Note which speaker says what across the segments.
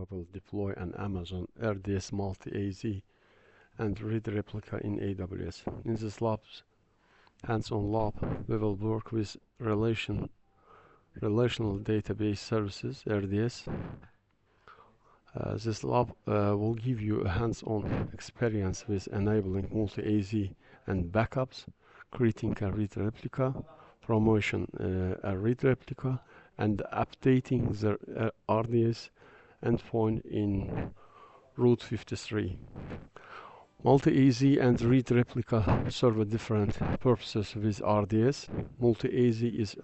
Speaker 1: we will deploy an Amazon RDS multi-AZ and read Replica in AWS. In this hands-on lab, we will work with relational database services, RDS. This lab will give you a hands-on experience with enabling multi-AZ and backups, creating a read replica, promotion a read replica, and updating the RDS endpoint in Route 53. Multi-AZ and read replica serve different purposes with RDS. Multi-AZ is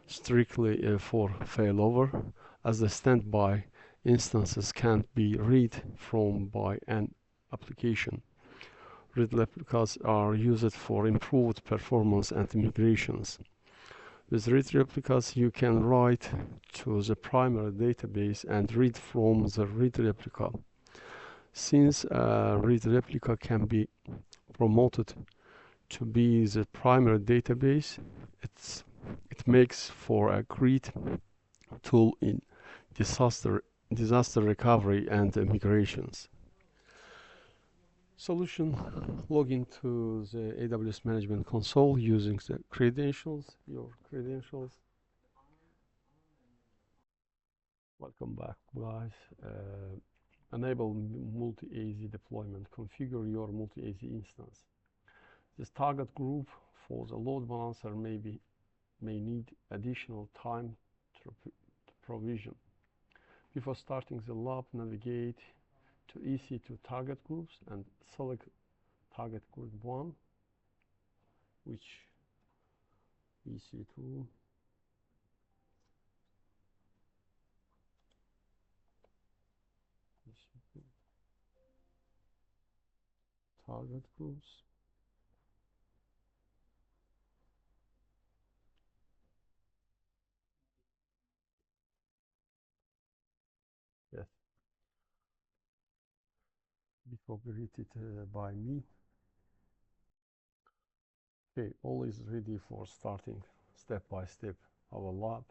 Speaker 1: strictly for failover, as the standby instances can't be read from by an application. Read replicas are used for improved performance and migrations. With read replicas, you can write to the primary database and read from the read replica. Since read replica can be promoted to be the primary database, it makes for a great tool in disaster recovery and migrations. Solution: log into the AWS Management Console using the credentials, your credentials. Welcome back, guys. Enable multi-AZ deployment. Configure your multi-AZ instance. This target group for the load balancer may need additional time to provision. Before starting the lab, navigate to EC2 target groups and select target group 1, which EC2 target groups. Yes. Before greeted by me. Okay, all is ready for starting step by step our lab.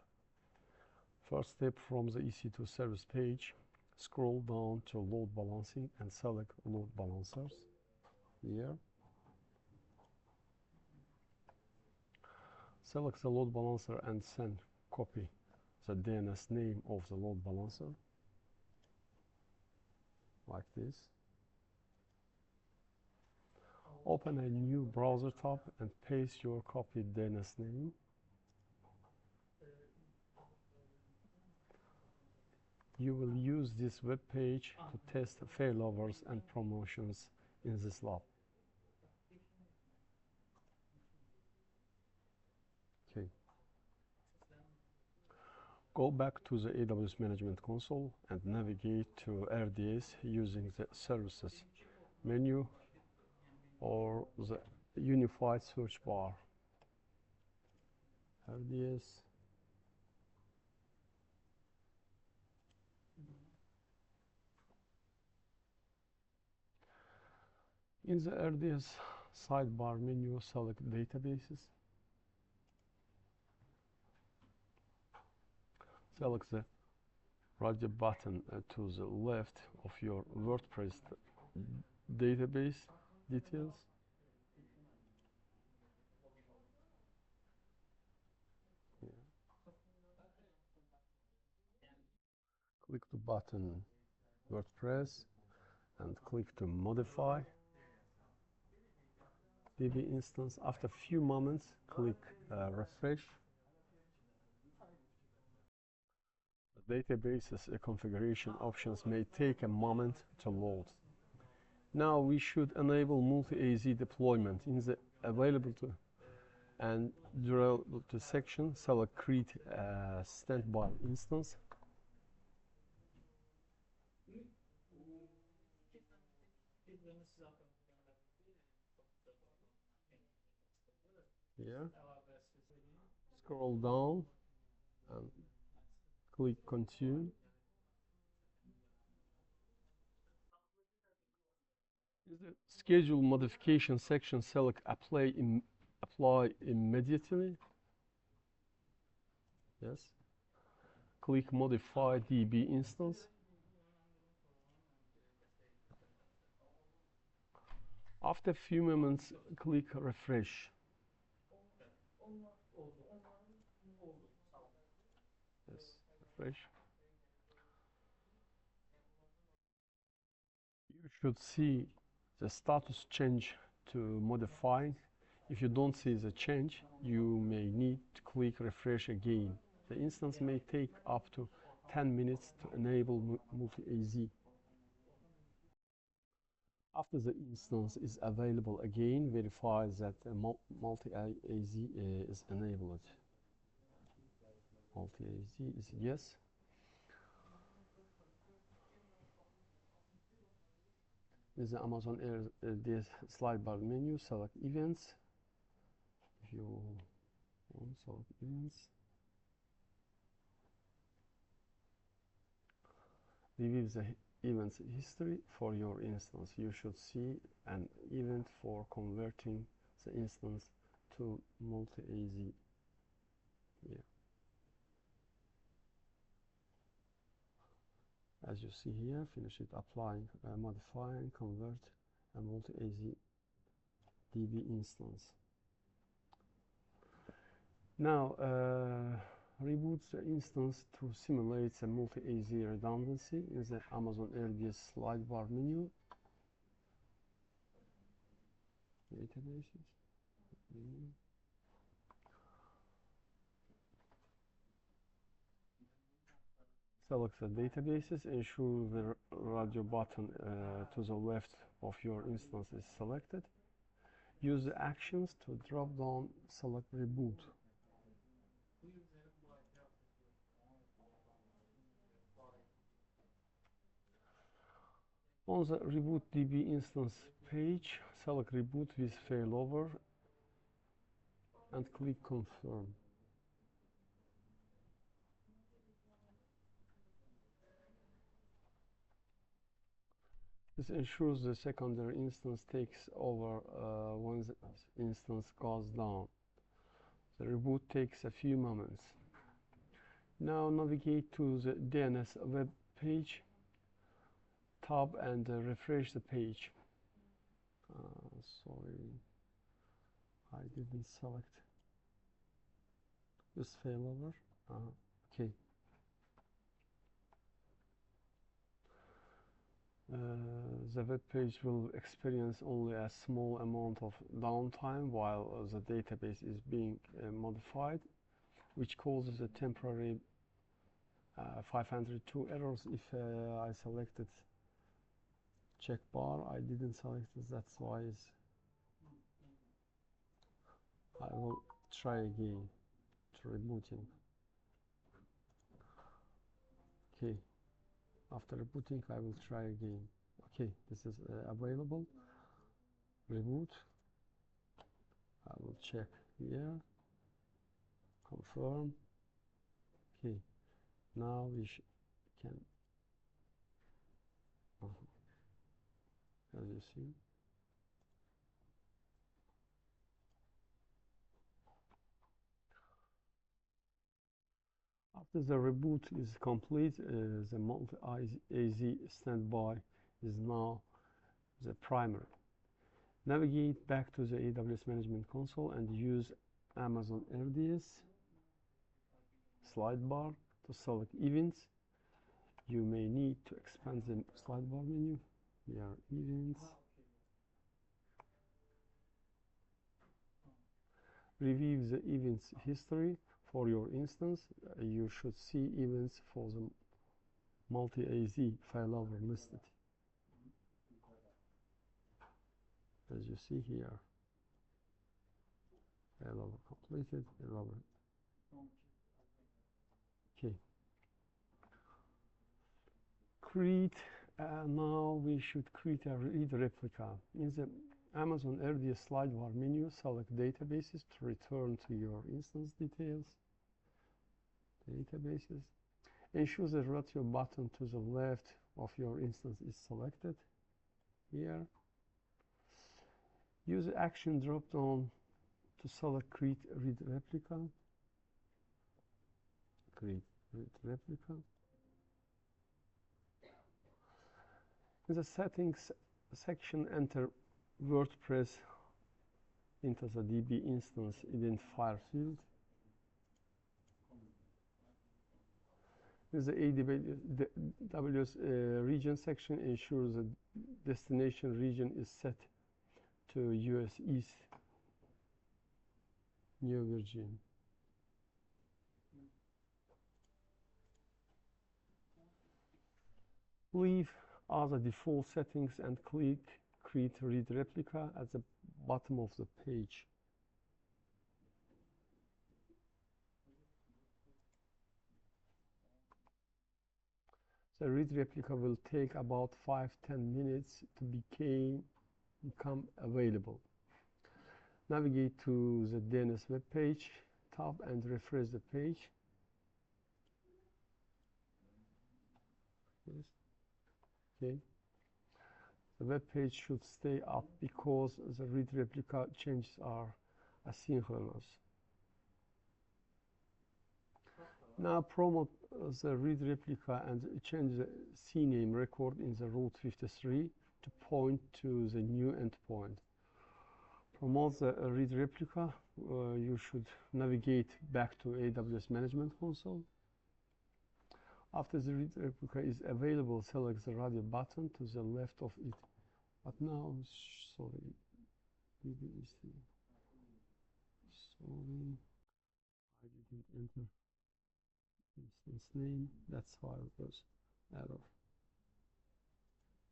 Speaker 1: First step, from the EC2 service page, scroll down to load balancing and select load balancers here. Select the load balancer and send copy the DNS name of the load balancer like this. Open a new browser tab and paste your copied DNS name. You will use this web page to test failovers and promotions in this lab. Okay. Go back to the AWS Management Console and navigate to RDS using the Services menu or the unified search bar. RDS. In the RDS sidebar menu, select Databases. Select the right button to the left of your WordPress database details. Yeah. Click the button WordPress and click to modify DB instance. After a few moments, click refresh. The database's configuration options may take a moment to load. Now we should enable multi-AZ deployment. In the available to and durable to section, select create standby instance. Here, scroll down and click continue. In the schedule modification section, select apply immediately. Yes. Click modify DB instance. After a few moments, click refresh. Yes, refresh. You should see the status change to modify. If you don't see the change, you may need to click refresh again. The instance may take up to 10 minutes to enable multi-AZ. After the instance is available again, verify that multi-AZ is enabled. Multi-AZ is yes. This is the Amazon RDS slide bar menu. Select events. If you want, select events. Review the events history for your instance. You should see an event for converting the instance to multi-AZ. Yeah. As you see here, finish it applying, modifying, convert a multi-AZ DB instance. Now, reboot the instance to simulate the multi-AZ redundancy in the Amazon RDS slide bar menu. Databases. Select the databases, ensure the radio button to the left of your instance is selected. Use the actions to drop down, select reboot. On the Reboot DB instance page, select Reboot with Failover and click Confirm. This ensures the secondary instance takes over when the instance goes down. The reboot takes a few moments. Now navigate to the DNS web page, tab and refresh the page. Sorry, I didn't select this failover. Okay. The web page will experience only a small amount of downtime while the database is being modified, which causes a temporary 502 errors. If I selected check bar, I didn't select it, that's why I will try again to rebooting. Okay, after rebooting I will try again. Okay, this is available. Reboot. I will check here, confirm. Okay, now we can, as you see, after the reboot is complete, the multi-AZ standby is now the primary. Navigate back to the AWS Management Console and use Amazon RDS slide bar to select events. You may need to expand the slide bar menu. Here are events. Review the events history for your instance. You should see events for the multi-AZ failover listed. As you see here, failover completed, failover. Okay. Now we should create a read replica. In the Amazon RDS slide bar menu, select databases to return to your instance details. Databases. Ensure the radio button to the left of your instance is selected here. Use the action drop down to select create read replica. Create read replica. In the settings section, enter WordPress into the DB instance identifier field. The AWS region section ensures the destination region is set to US East New Virgin. Leave other default settings and click Create Read Replica at the bottom of the page. The read replica will take about 5-10 minutes to become available. Navigate to the DNS web page tab and refresh the page. Yes. Okay. The web page should stay up because the read replica changes are asynchronous. Now promote the read replica and change the CNAME record in the Route 53 to point to the new endpoint. Promote the read replica. You should navigate back to AWS Management Console. After the read replica is available, select the radio button to the left of it. But now, sorry, I didn't enter instance name. That's why it was error.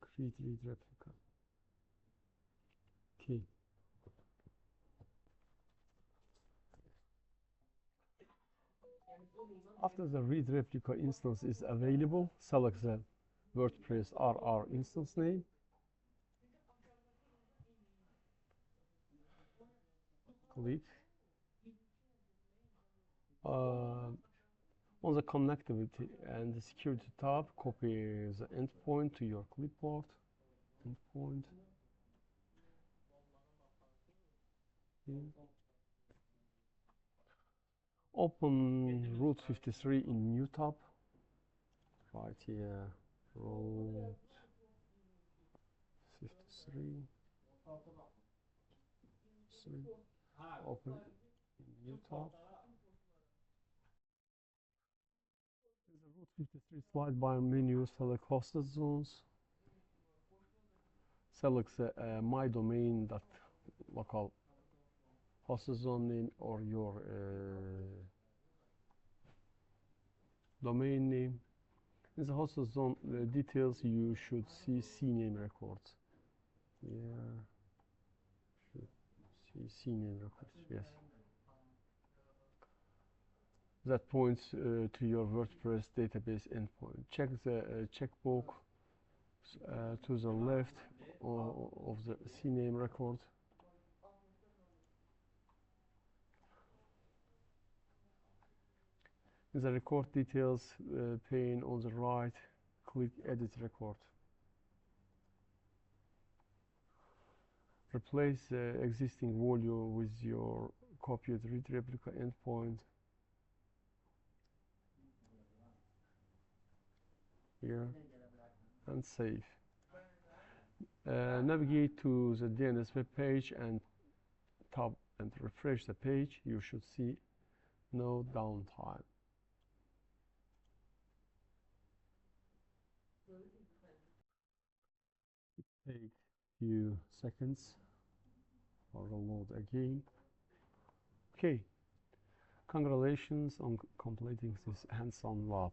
Speaker 1: Create read replica. Okay. After the read replica instance is available, select the WordPress RR instance name. Click. On the connectivity and the security tab, copy the endpoint to your clipboard. Endpoint. Here. Open Route 53 in new tab. Right here, Route 53. Open in new tab. In the Route 53 slide bar menu, select hosted zones. Select the my domain local hosted zone name or your domain name. In the hosted zone details, you should see CNAME records. Yeah, should see CNAME records. Yes. That points to your WordPress database endpoint. Check the checkbox to the left of the CNAME record. In the record details pane on the right, click Edit Record. Replace the existing value with your copied read replica endpoint. Here and save. Navigate to the DNS web page and tab and refresh the page. You should see no downtime. It takes a few seconds for the load again. Okay, congratulations on completing this hands-on lab.